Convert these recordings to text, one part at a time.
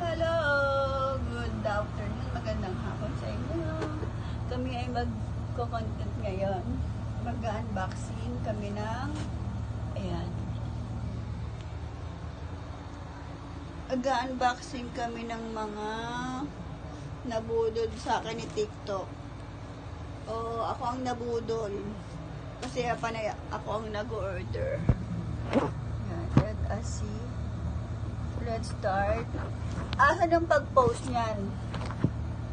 Hello! Good afternoon. Magandang hapon sa inyo. Kami ay magko-content ngayon. Mag-unboxing kami ng ayan. Mag-unboxing kami ng mga nabudol sa akin ni TikTok. O, ako ang nabudol. Kasi ako ang nag-order. Ayan, let us see. Let's start. Asan ang pag-post niyan?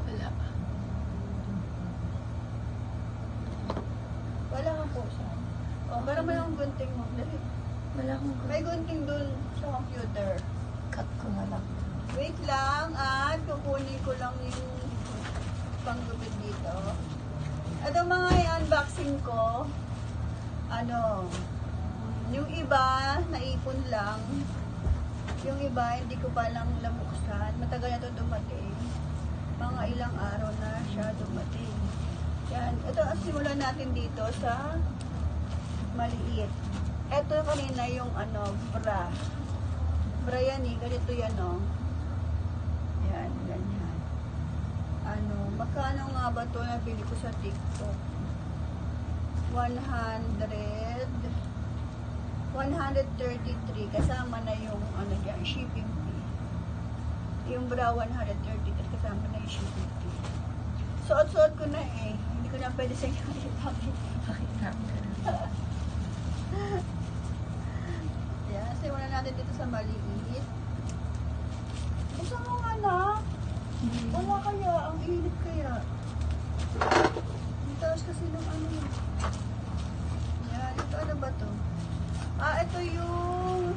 Wala. Wala kang post yan. O, para may ang gunting mo. Dali. Wala akong May gunting dun sa computer. cut ko na lang. Wait lang at kukunin ko lang yung panggupit dito. Ito mga i-unboxing ko. Yung iba, naipon lang. Yung iba, hindi ko pa lang nabuksan. Matagal na ito dumating. Mga ilang araw na siya dumating. Yan. Ito, simulan natin dito sa maliit. Ito kanina yung bra. Bra yan eh. Ganito yan o. Yan, ganyan. Magkano nga ba ito nabili ko sa TikTok? 133 kasama na yung shipping fee. Yung bra 133 kasama na yung shipping fee. Suot-suot ko na eh. Hindi ko na pwede sa inyo ipapit. Yan, simulan natin dito sa maliit. Buksan mo nga na. Wala kaya, ang init kaya. Ang taas kasi ng Yan, ito ano ba to? Ito yung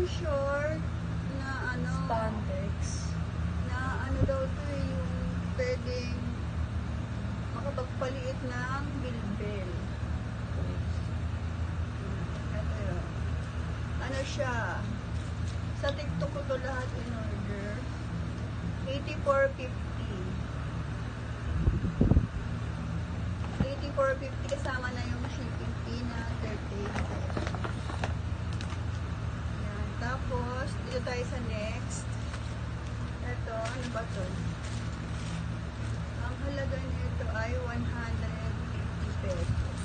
short na Spandex. na daw to yung pwedeng makapagpaliit ng bilbil. Ito yun. Siya. Sa TikTok ko to lahat in order. 84.50. 84.50 kasama na yung shipping fee na 30 pesos. Yan. Tapos, dito tayo sa next. Ito, ano ba to? Ang halaga nito ay 150 pesos.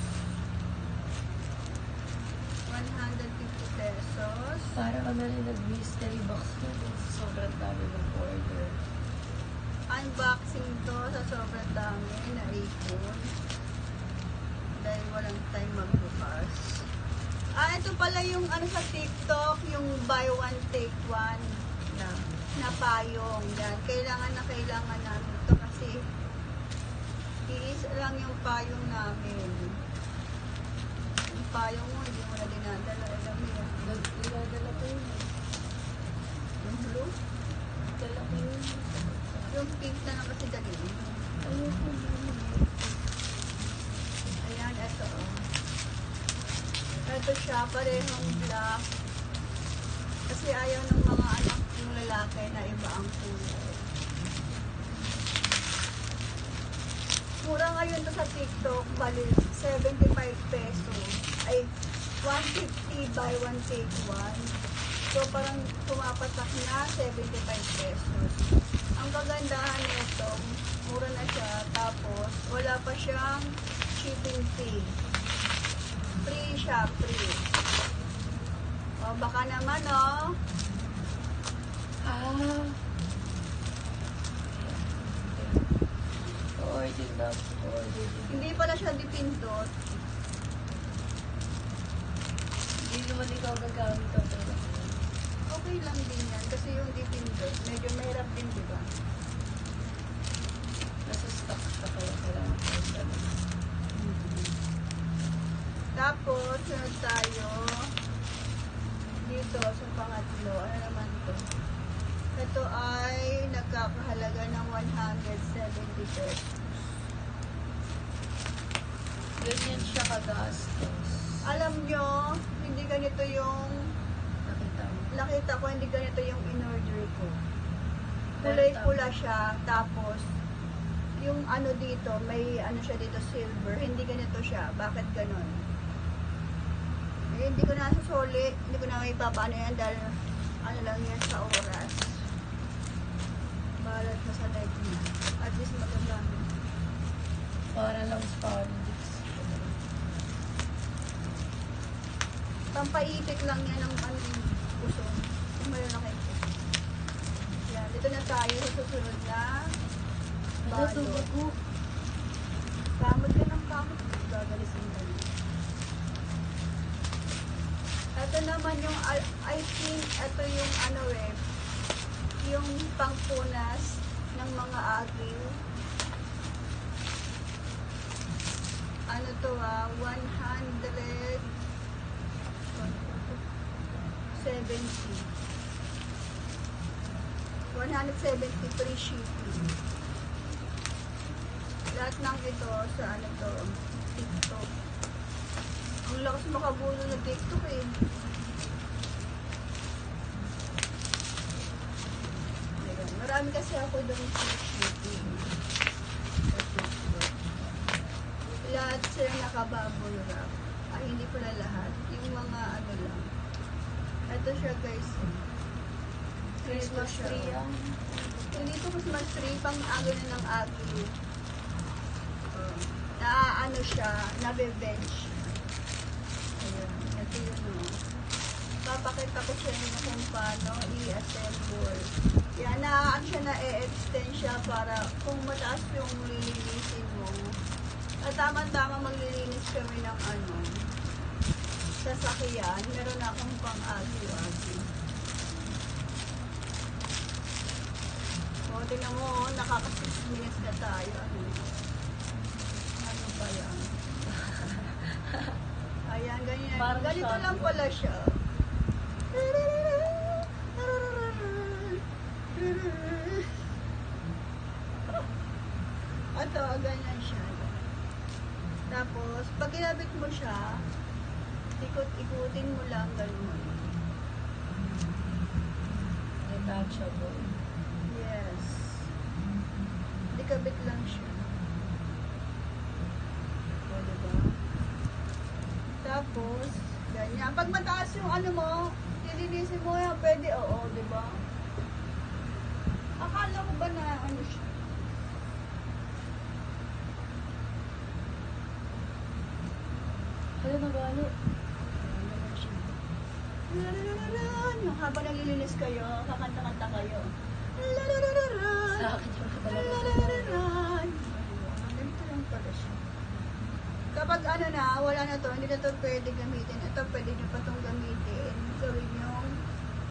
150 pesos. Para kami rin nag-mystery box na din. Sobrang dami ng order. Unboxing to sa sobrang dami na ipon. Dahil walang time magbukas. Ito pala yung sa TikTok, yung buy one take one na payong. Yan. Kailangan namin ito kasi iisa lang yung payong namin. Yung payong mo, hindi mo na dinadala. Alam mo yan. Dinadala ko yun. Yung blue? Dala ko yun. Yung pink na lang kasi dali. Ayoko na. Ayan, ito. Ito siya, parehong black. Kasi ayaw ng mga anak ng lalaki na iba ang kulay. Mura ngayon to sa TikTok, bali 75 pesos. Ay, 150 buy one take one. So, parang pumapatak na 75 pesos. Ang kagandahan nito, mura na siya, tapos wala pa siyang shipping fee. Free siya, free. O, baka naman, Order na. Order. Hindi pala siya dipindot. Hindi naman ikaw gagamit ang talaga. Okay lang din yan, kasi yung dipindot, medyo mahirap din, di ba? Nasa stock ka kaya kailangan ko yung Tapos, sunod tayo dito sa pangatlo. Ano naman to? Ito ay nagkakahalaga ng 170 pesos. Ganyan siya kagastos. Alam nyo, hindi ganito yung Nakita mo. hindi ganito yung in-order ko. Kulay pula siya, tapos yung dito, may siya dito silver, hindi ganito siya. Bakit ganon? Eh, hindi ko na susuli. Hindi ko na may papaano yan dahil ano lang yan sa oras. Balat na sa light niya. At least magagamit. Para lang sponges. Pampaipit lang yan ng ano yung puso. Yung malalaki po. Yan. Dito na tayo sa susunod na Ano balo. ko? Kamot ka ng kamot. Gagalisin ka na. Ito naman yung, I think, ito yung ano eh, yung pangpunas ng mga agil. Ano to 173 shipping. Lahat ng ito sa ano to, TikTok. Ang lakas makabulo na TikTok eh. Ayan. Marami kasi ako doon sa shipping. Sa TikTok. Lahat sila nakabubble wrap. Ay, hindi pala lahat. Yung mga ano lang. Ito siya guys. Christmas Ito siya. tree yan. Hindi ito Christmas tree, pang ano na ng agyo. Na ano siya, nabe-bench. Ayan, ito yun o. Papakita ko sa inyo kung paano i-assemble. Yan, na ano siya, na-extend siya para kung mataas yung lilinisin mo. At tama-tama maglilinis kami ng ano, sasakyan. Meron na akong pang-agyo-agyo. O, tingnan mo, nakaka-6 minutes na tayo. Ano ba yan? Ayan, ganyan. Parang Ganito shotgun. lang pala siya. Ito, ganyan siya. Tapos, pag kinabit mo siya, ikot-ikutin mo lang ganun. Detachable. Yes. Ikabit lang siya. O, diba? Tapos, ganyan. Pag mataas yung ano mo, nilinisin mo yan, pwede, oo, diba? Akala ko ba na ano siya? Ano na gani? Ayan, ganyan siya. Lalalalan. Habang naglilinis kayo, kakanta-kanta kayo. Lalalalan. Sa akin yung talaga. Lalalalan. Ganito lang pala siya. Kapag ano na, wala na to, hindi na to pwede gamitin. Ito pwede nyo pa